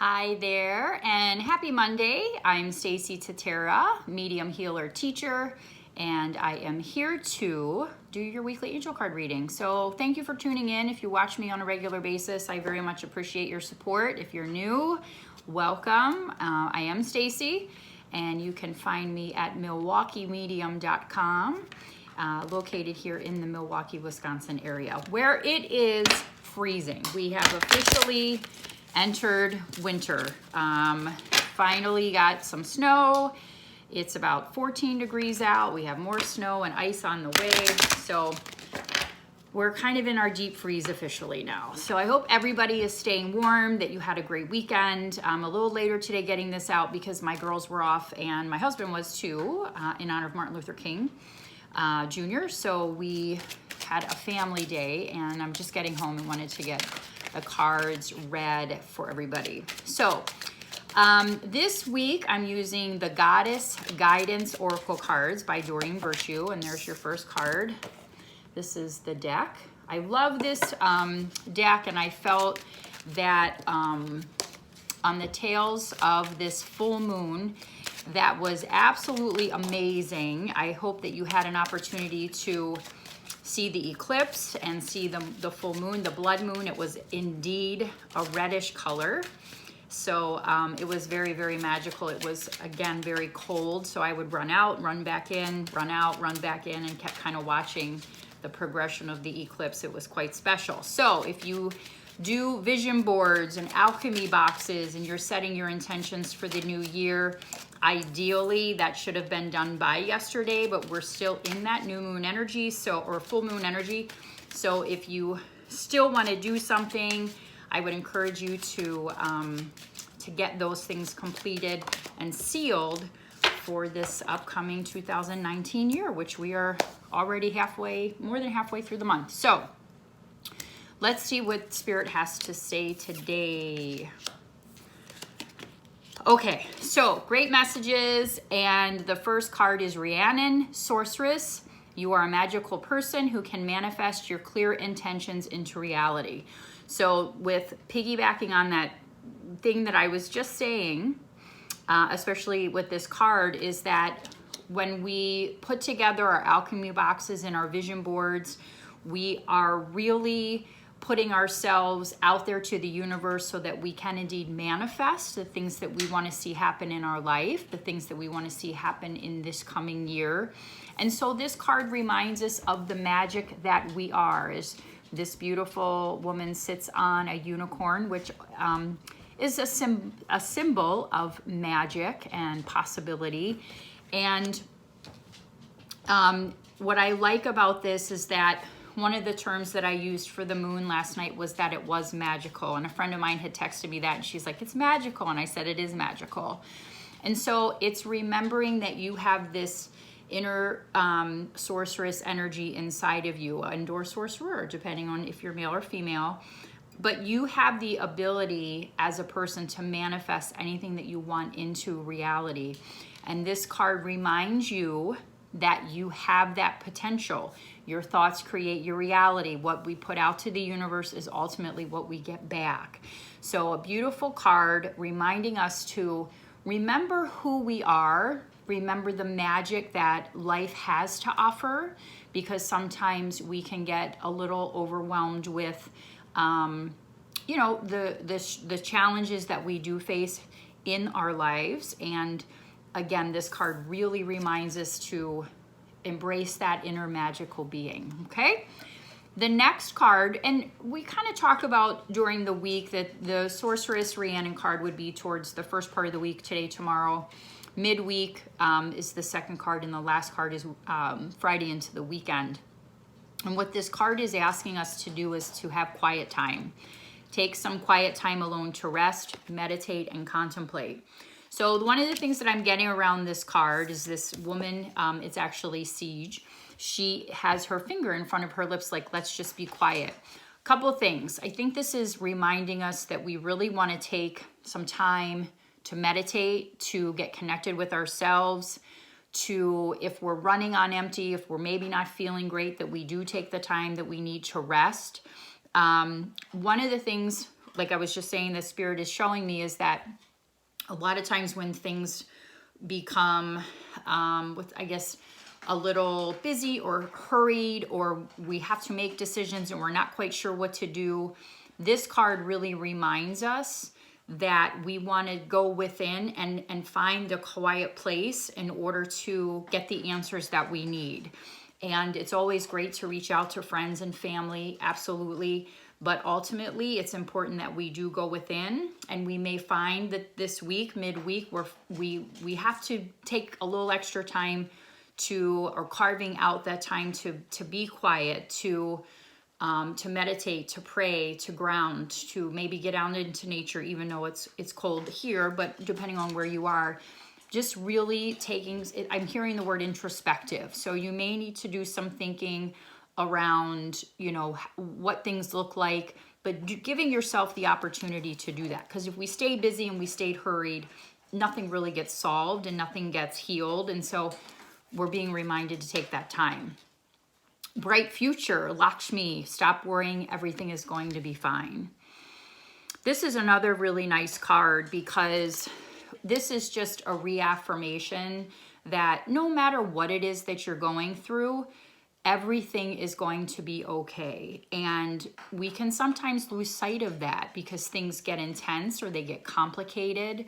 Hi there, and happy Monday. I'm Stacie Tatera, medium healer teacher, and I am here to do your weekly angel card reading. So thank you for tuning in. If you watch me on a regular basis, I very much appreciate your support. If you're new, welcome. I am Stacie, and you can find me at MilwaukeeMedium.com, located here in the Milwaukee, Wisconsin area, where it is freezing. We have officially entered winter. Finally got some snow. It's about 14 degrees out. We have more snow and ice on the way. So we're kind of in our deep freeze officially now. So I hope everybody is staying warm, that you had a great weekend. I'm a little later today getting this out because my girls were off and my husband was too, in honor of Martin Luther King Jr. So we had a family day and I'm just getting home and wanted to get the cards read for everybody. So this week I'm using the Goddess Guidance Oracle cards by Doreen Virtue, and there's your first card. This is the deck. I love this deck, and I felt that on the tails of this full moon, that was absolutely amazing. I hope that you had an opportunity to see the eclipse and see the full moon, the blood moon. It was indeed a reddish color. So it was very, very magical. It was, again, very cold. So I would run out, run back in, run out, run back in, and kept kind of watching the progression of the eclipse. It was quite special. So if you do vision boards and alchemy boxes and you're setting your intentions for the new year, ideally that should have been done by yesterday, but we're still in that new moon energy, or full moon energy. So if you still want to do something, I would encourage you to get those things completed and sealed for this upcoming 2019 year, which we are already more than halfway through the month. So let's see what Spirit has to say today. Okay, so great messages, and the first card is Rhiannon, Sorceress. You are a magical person who can manifest your clear intentions into reality. So with piggybacking on that thing that I was just saying, especially with this card, is that when we put together our alchemy boxes and our vision boards, we are really putting ourselves out there to the universe so that we can indeed manifest the things that we want to see happen in our life, the things that we want to see happen in this coming year. And so this card reminds us of the magic that we are. As this beautiful woman sits on a unicorn, which is a symbol of magic and possibility. And what I like about this is that one of the terms that I used for the moon last night was that it was magical. And a friend of mine had texted me that, and she's like, it's magical. And I said, it is magical. And so it's remembering that you have this inner sorceress energy inside of you, or sorcerer, depending on if you're male or female. But you have the ability as a person to manifest anything that you want into reality. And this card reminds you that you have that potential. Your thoughts create your reality. What we put out to the universe is ultimately what we get back. So a beautiful card reminding us to remember who we are, remember the magic that life has to offer, because sometimes we can get a little overwhelmed with the challenges that we do face in our lives. And again, this card really reminds us to embrace that inner magical being, okay? The next card, and we kind of talked about during the week that the Sorceress Rhiannon card would be towards the first part of the week, today, tomorrow. Midweek is the second card, and the last card is Friday into the weekend. And what this card is asking us to do is to have quiet time. Take some quiet time alone to rest, meditate, and contemplate. So one of the things that I'm getting around this card is this woman, it's actually Siege. She has her finger in front of her lips like, let's just be quiet. Couple of things. I think this is reminding us that we really want to take some time to meditate, to get connected with ourselves, to, if we're running on empty, if we're maybe not feeling great, that we do take the time that we need to rest. One of the things like I was just saying, the Spirit is showing me is that a lot of times when things become, I guess, a little busy or hurried, or we have to make decisions and we're not quite sure what to do, this card really reminds us that we want to go within and find a quiet place in order to get the answers that we need. And it's always great to reach out to friends and family, absolutely. But ultimately, it's important that we do go within, and we may find that this week, midweek, we have to take a little extra time or carving out that time to be quiet, to meditate, to pray, to ground, to maybe get out into nature, even though it's cold here, but depending on where you are, just really taking, I'm hearing the word introspective. So you may need to do some thinking around, what things look like, but giving yourself the opportunity to do that. Because if we stay busy and we stayed hurried, nothing really gets solved and nothing gets healed. And so we're being reminded to take that time. Bright future, Lakshmi, stop worrying, everything is going to be fine. This is another really nice card because this is just a reaffirmation that no matter what it is that you're going through, everything is going to be okay. And we can sometimes lose sight of that because things get intense or they get complicated.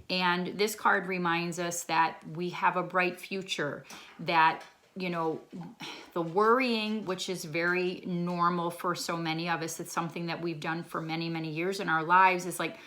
And this card reminds us that we have a bright future, that the worrying, which is very normal for so many of us, it's something that we've done for many, many years in our lives, is like,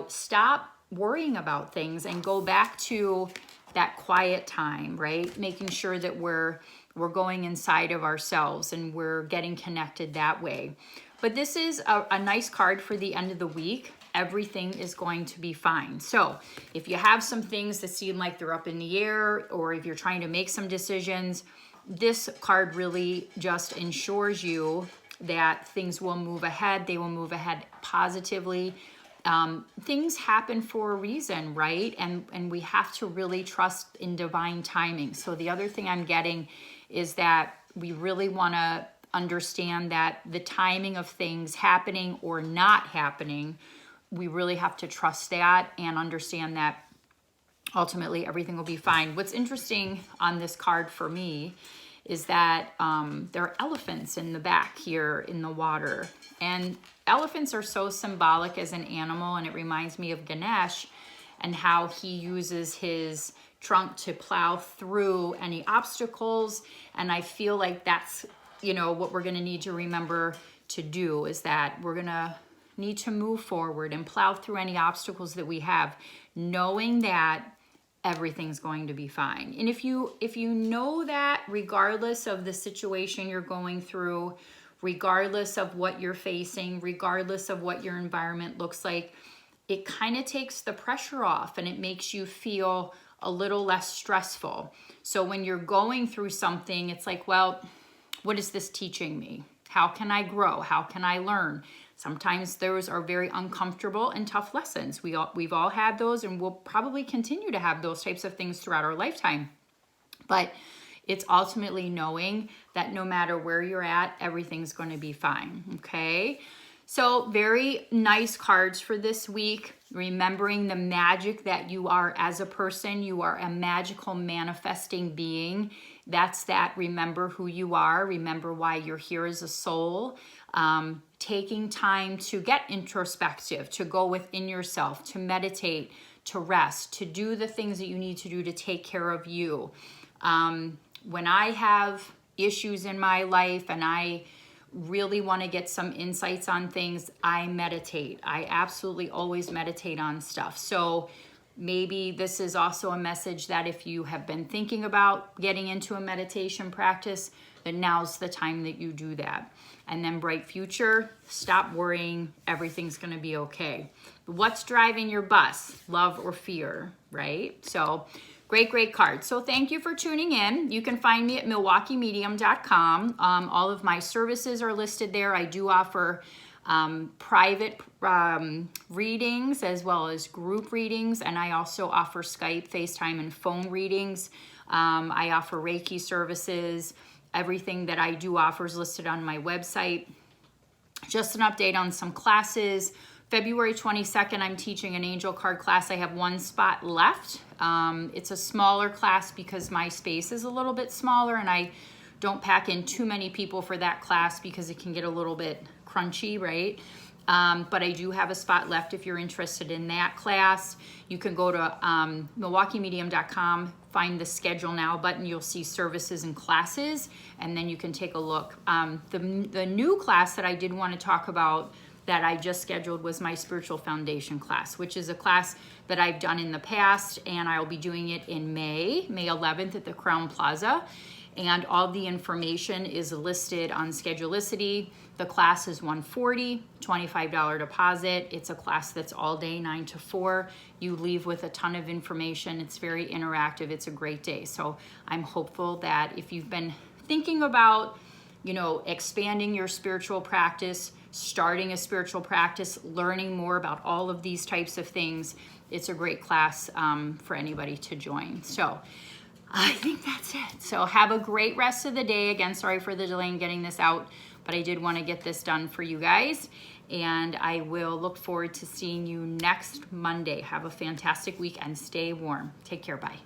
stop worrying about things and go back to that quiet time, right? Making sure that we're going inside of ourselves and we're getting connected that way. But this is a nice card for the end of the week. Everything is going to be fine. So if you have some things that seem like they're up in the air, or if you're trying to make some decisions, this card really just ensures you that things will move ahead. They will move ahead positively. Things happen for a reason, right? And we have to really trust in divine timing. So the other thing I'm getting is that we really want to understand that the timing of things happening or not happening, we really have to trust that and understand that ultimately everything will be fine. What's interesting on this card for me is that there are elephants in the back here in the water. And elephants are so symbolic as an animal, and it reminds me of Ganesh and how he uses his trunk to plow through any obstacles. And I feel like that's, what we're going to need to remember to do, is that we're going to need to move forward and plow through any obstacles that we have, knowing that everything's going to be fine. And if you know that, regardless of the situation you're going through, regardless of what you're facing, regardless of what your environment looks like, it kind of takes the pressure off and it makes you feel a little less stressful. So when you're going through something, it's like, well, what is this teaching me? How can I grow? How can I learn? Sometimes those are very uncomfortable and tough lessons. We've all had those, and we'll probably continue to have those types of things throughout our lifetime. But it's ultimately knowing that no matter where you're at, everything's going to be fine, okay? So very nice cards for this week. Remembering the magic that you are as a person. You are a magical manifesting being. That's that. Remember who you are. Remember why you're here as a soul. Taking time to get introspective, to go within yourself, to meditate, to rest, to do the things that you need to do to take care of you. When I have issues in my life and I really want to get some insights on things, I meditate. I absolutely always meditate on stuff. So maybe this is also a message that if you have been thinking about getting into a meditation practice, then now's the time that you do that. And then bright future, stop worrying, everything's going to be okay. What's driving your bus? Love or fear, right? So great card. So thank you for tuning in. You can find me at MilwaukeeMedium.com. All of my services are listed there. I do offer private readings as well as group readings, and I also offer Skype, FaceTime, and phone readings. I offer Reiki services. Everything that I do offer is listed on my website. just an update on some classes. February 22nd, I'm teaching an angel card class. I have one spot left. It's a smaller class because my space is a little bit smaller, and I don't pack in too many people for that class because it can get a little bit crunchy, right? But I do have a spot left if you're interested in that class. You can go to MilwaukeeMedium.com, find the schedule now button. You'll see services and classes, and then you can take a look. The new class that I did want to talk about that I just scheduled was my spiritual foundation class, which is a class that I've done in the past, and I'll be doing it in May 11th at the Crown Plaza. And all the information is listed on Schedulicity. The class is $140, $25 deposit. It's a class that's all day, 9 to 4. You leave with a ton of information. It's very interactive. It's a great day. So I'm hopeful that if you've been thinking about, expanding your spiritual practice, starting a spiritual practice, learning more about all of these types of things, it's a great class for anybody to join. So I think that's it. So have a great rest of the day. Again, sorry for the delay in getting this out, but I did want to get this done for you guys. And I will look forward to seeing you next Monday. Have a fantastic week and stay warm. Take care. Bye.